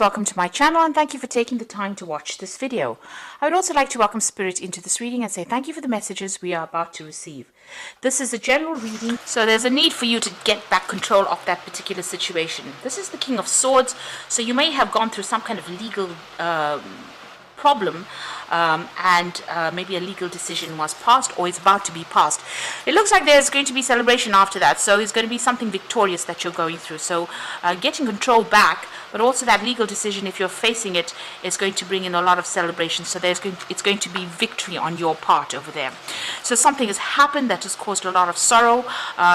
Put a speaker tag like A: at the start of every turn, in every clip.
A: Welcome to my channel and thank you for taking the time to watch this video. I would also like to welcome Spirit into this reading and say thank you for the messages we are about to receive. This is a general reading, so there's a need for you to get back control of that particular situation. This is the King of Swords, so you may have gone through some kind of legal problem and maybe a legal decision was passed or is about to be passed. It looks like there's going to be celebration after that, so it's going to be something victorious that you're going through. So getting control back, but also that legal decision, if you're facing it, is going to bring in a lot of celebration. So it's going to be victory on your part over there. So something has happened that has caused a lot of sorrow.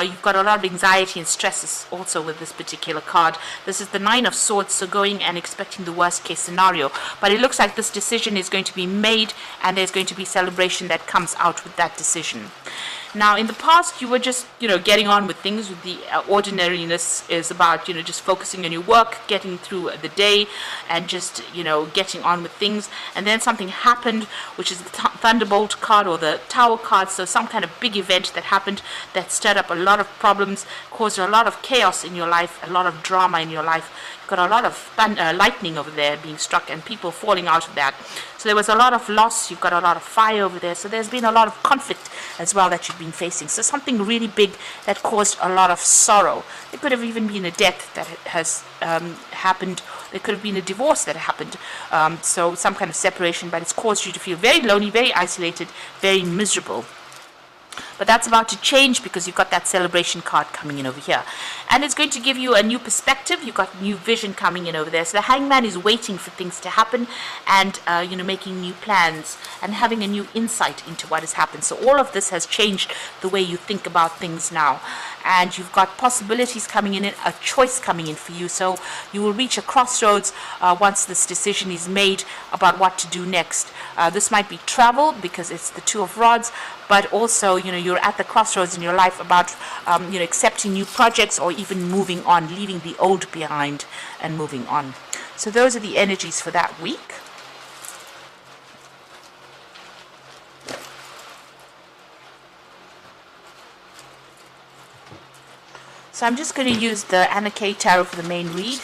A: You've got a lot of anxiety and stresses also with this particular card. This is the Nine of Swords, so going and expecting the worst case scenario. But it looks like this decision is going to be made and there's going to be celebration that comes out with that decision. Now, in the past, you were just, getting on with things. With the ordinariness is about, just focusing on your work, getting through the day, and just, getting on with things. And then something happened, which is the Thunderbolt card or the Tower card. So some kind of big event that happened that stirred up a lot of problems, caused a lot of chaos in your life, a lot of drama in your life. You've got a lot of lightning over there being struck and people falling out of that. So there was a lot of loss. You've got a lot of fire over there. So there's been a lot of conflict as well that you've been facing. So something really big that caused a lot of sorrow. There could have even been a death that has happened. There could have been a divorce that happened. So some kind of separation, but it's caused you to feel very lonely, very isolated, very miserable. But that's about to change because you've got that celebration card coming in over here. And it's going to give you a new perspective. You've got new vision coming in over there. So the Hangman is waiting for things to happen and, making new plans and having a new insight into what has happened. So all of this has changed the way you think about things now. And you've got possibilities coming in, a choice coming in for you. So you will reach a crossroads once this decision is made about what to do next. This might be travel because it's the Two of Rods, but also, you're at the crossroads in your life about, accepting new projects or even moving on, leaving the old behind and moving on. So those are the energies for that week. So I'm just going to use the Anna K Tarot for the main read.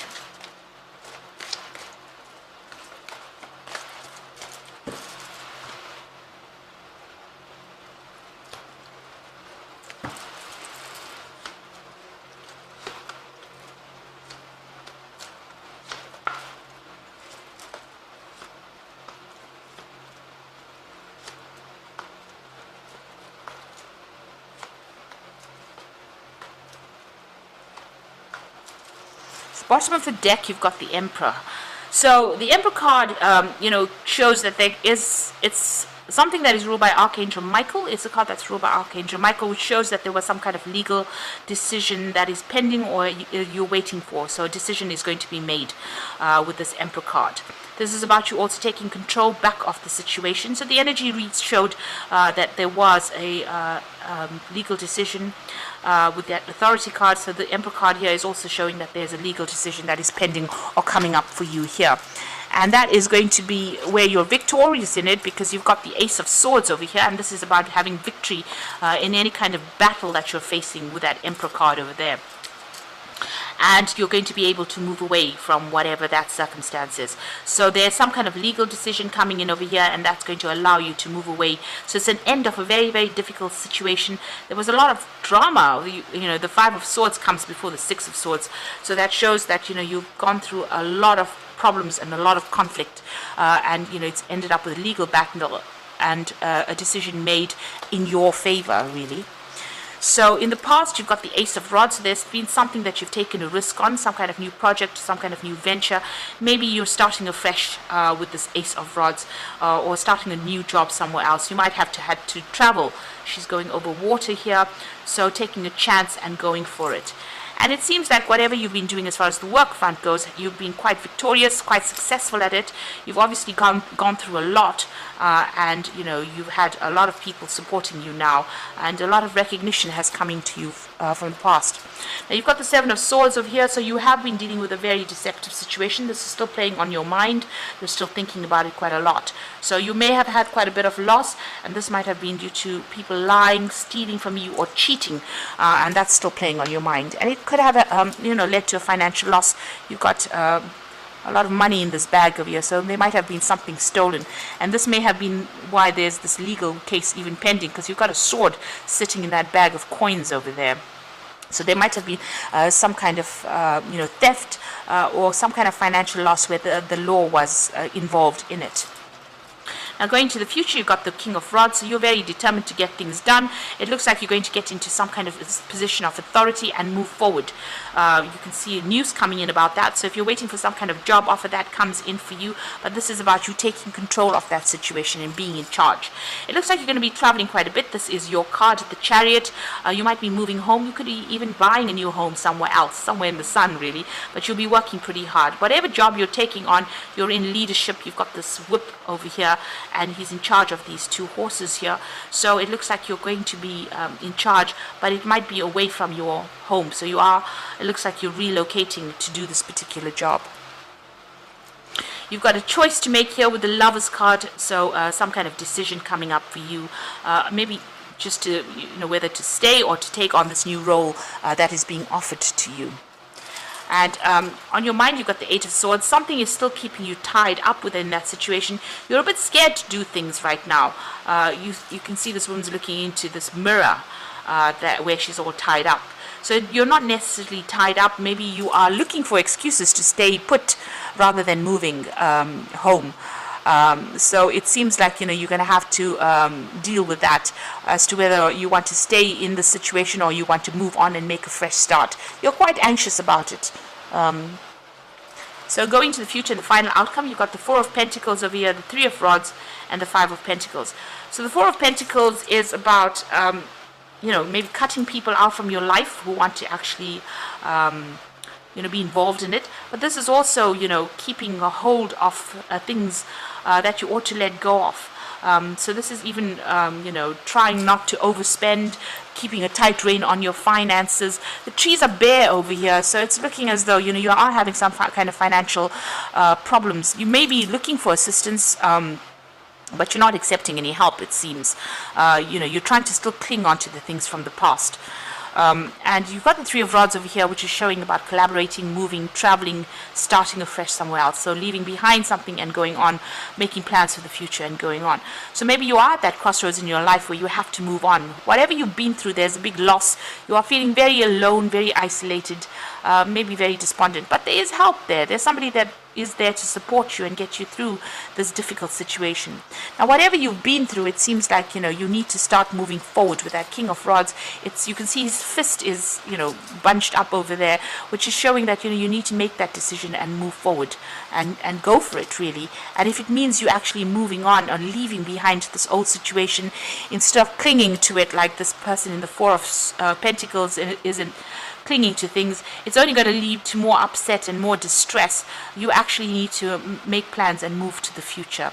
A: Bottom of the deck, you've got the Emperor. So the Emperor card, shows that it's something that is ruled by Archangel Michael. It's a card that's ruled by Archangel Michael, which shows that there was some kind of legal decision that is pending or you're waiting for. So a decision is going to be made with this Emperor card. This is about you also taking control back of the situation. So the energy reads showed that there was a legal decision with that Authority card. So the Emperor card here is also showing that there's a legal decision that is pending or coming up for you here. And that is going to be where you're victorious in it because you've got the Ace of Swords over here. And this is about having victory in any kind of battle that you're facing with that Emperor card over there. And you're going to be able to move away from whatever that circumstance is. So there's some kind of legal decision coming in over here, and that's going to allow you to move away. So it's an end of a very, very difficult situation. There was a lot of drama. The Five of Swords comes before the Six of Swords. So that shows that, you've gone through a lot of problems and a lot of conflict. And, it's ended up with a legal battle and a decision made in your favor, really. So in the past, you've got the Ace of Rods. So there's been something that you've taken a risk on, some kind of new project, some kind of new venture. Maybe you're starting afresh with this Ace of Rods or starting a new job somewhere else. You might have had to travel. She's going over water here, so taking a chance and going for it. And it seems like whatever you've been doing as far as the work front goes, you've been quite victorious, quite successful at it. You've obviously gone through a lot, and you've had a lot of people supporting you now, and a lot of recognition has come to you from the past. Now you've got the Seven of Swords over here, so you have been dealing with a very deceptive situation. This is still playing on your mind. You're still thinking about it quite a lot. So you may have had quite a bit of loss, and this might have been due to people lying, stealing from you, or cheating, and that's still playing on your mind. And it could have led to a financial loss. You've got a lot of money in this bag over here, so there might have been something stolen, and this may have been why there's this legal case even pending, because you've got a sword sitting in that bag of coins over there. So there might have been some kind of theft or some kind of financial loss where the law was involved in it. Now going to the future, you've got the King of Rods, so you're very determined to get things done. It looks like you're going to get into some kind of position of authority and move forward. You can see news coming in about that, so if you're waiting for some kind of job offer, that comes in for you, but this is about you taking control of that situation and being in charge. It looks like you're going to be traveling quite a bit. This is your card, the Chariot. You might be moving home. You could be even buying a new home somewhere else, somewhere in the sun really, but you'll be working pretty hard. Whatever job you're taking on, you're in leadership. You've got this whip over here, and he's in charge of these two horses here, so it looks like you're going to be in charge, but it might be away from your home, so it looks like you're relocating to do this particular job. You've got a choice to make here with the Lover's card, so some kind of decision coming up for you, maybe just to whether to stay or to take on this new role that is being offered to you. And on your mind, you've got the Eight of Swords. Something is still keeping you tied up within that situation. You're a bit scared to do things right now. You can see this woman's looking into this mirror where she's all tied up. So you're not necessarily tied up. Maybe you are looking for excuses to stay put rather than moving home. So it seems like you're going to have to deal with that as to whether you want to stay in the situation or you want to move on and make a fresh start. You're quite anxious about it. So going to the future, the final outcome, you've got the Four of Pentacles over here, the Three of Rods, and the Five of Pentacles. So the Four of Pentacles is about maybe cutting people out from your life who want to actually be involved in it, but this is also keeping a hold of things that you ought to let go of. So this is even trying not to overspend, keeping a tight rein on your finances. The trees are bare over here, so it's looking as though you are having some kind of financial problems. You may be looking for assistance, but you're not accepting any help, it seems. You're trying to still cling on to the things from the past. And you've got the Three of Rods over here, which is showing about collaborating, moving, traveling, starting afresh somewhere else. So leaving behind something and going on, making plans for the future and going on. So maybe you are at that crossroads in your life where you have to move on. Whatever you've been through, there's a big loss. You are feeling very alone, very isolated, maybe very despondent. But there is help there. There's somebody that is there to support you and get you through this difficult situation. Now, whatever you've been through, it seems like you need to start moving forward with that King of Rods. You can see his fist is bunched up over there, which is showing that you need to make that decision and move forward and go for it really. And if it means you actually moving on or leaving behind this old situation instead of clinging to it like this person in the Four of Pentacles isn't clinging to things, it's only going to lead to more upset and more distress. You actually need to make plans and move to the future.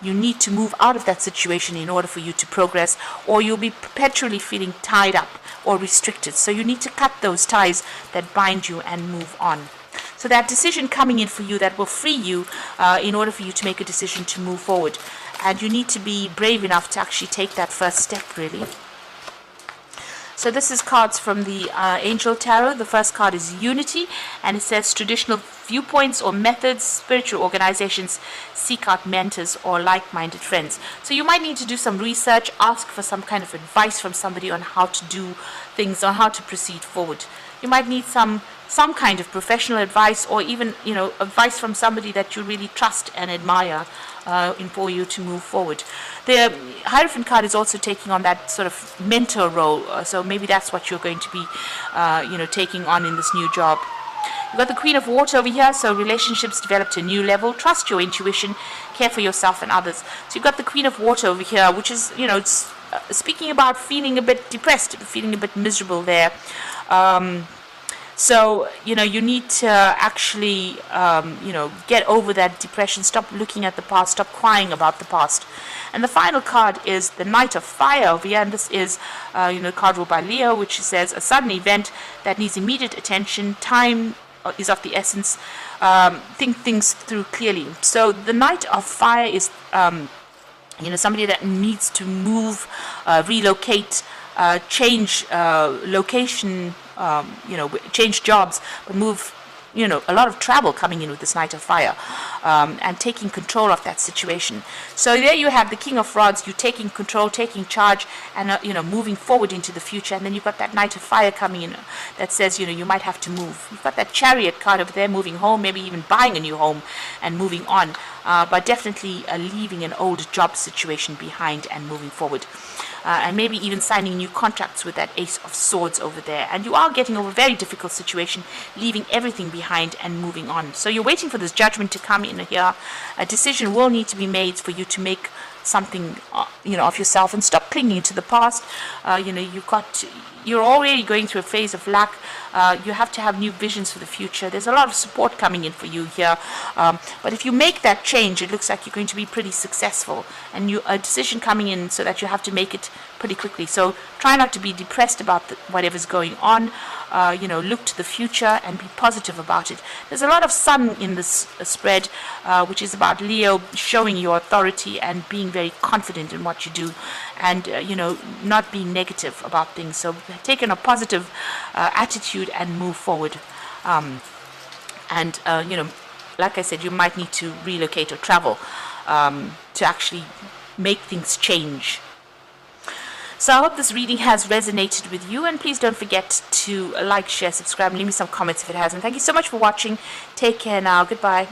A: You need to move out of that situation in order for you to progress, or you'll be perpetually feeling tied up or restricted. So you need to cut those ties that bind you and move on. So that decision coming in for you that will free you in order for you to make a decision to move forward. And you need to be brave enough to actually take that first step really. So this is cards from the Angel Tarot. The first card is Unity, and it says traditional viewpoints or methods, spiritual organizations seek out mentors or like-minded friends. So you might need to do some research, ask for some kind of advice from somebody on how to do things, on how to proceed forward. You might need some kind of professional advice, or even advice from somebody that you really trust and admire for you to move forward. The Hierophant card is also taking on that sort of mentor role, so maybe that's what you're going to be taking on in this new job. You've got the Queen of Water over here, so relationships develop to a new level. Trust your intuition, care for yourself and others. So you've got the Queen of Water over here, which is it's speaking about feeling a bit depressed, feeling a bit miserable there. So, you need to actually, get over that depression, stop looking at the past, stop crying about the past. And the final card is the Knight of Fire over here, and this is, card ruled by Leo, which says a sudden event that needs immediate attention, time is of the essence, think things through clearly. So the Knight of Fire is, somebody that needs to move, relocate, change location, change jobs, but move a lot of travel coming in with this Knight of Fire, and taking control of that situation. So there you have the King of Rods, you taking control, taking charge, and moving forward into the future. And then you've got that Knight of Fire coming in that says you might have to move. You've got that Chariot card over there, moving home, maybe even buying a new home and moving on, but definitely leaving an old job situation behind and moving forward. And maybe even signing new contracts with that Ace of Swords over there. And you are getting over a very difficult situation, leaving everything behind and moving on. So you're waiting for this judgment to come in here. A decision will need to be made for you to make something of yourself and stop clinging to the past. You're already going through a phase of lack. You have to have new visions for the future. There's a lot of support coming in for you here, but if you make that change, it looks like you're going to be pretty successful, and a decision coming in so that you have to make it pretty quickly. So try not to be depressed about whatever's going on. Look to the future and be positive about it. There's a lot of sun in this spread, which is about Leo showing your authority and being very confident in what you do, and not being negative about things. So take a positive attitude and move forward. Like I said, you might need to relocate or travel to actually make things change. So I hope this reading has resonated with you, and please don't forget to like, share, subscribe, and leave me some comments if it hasn't. Thank you so much for watching. Take care now. Goodbye.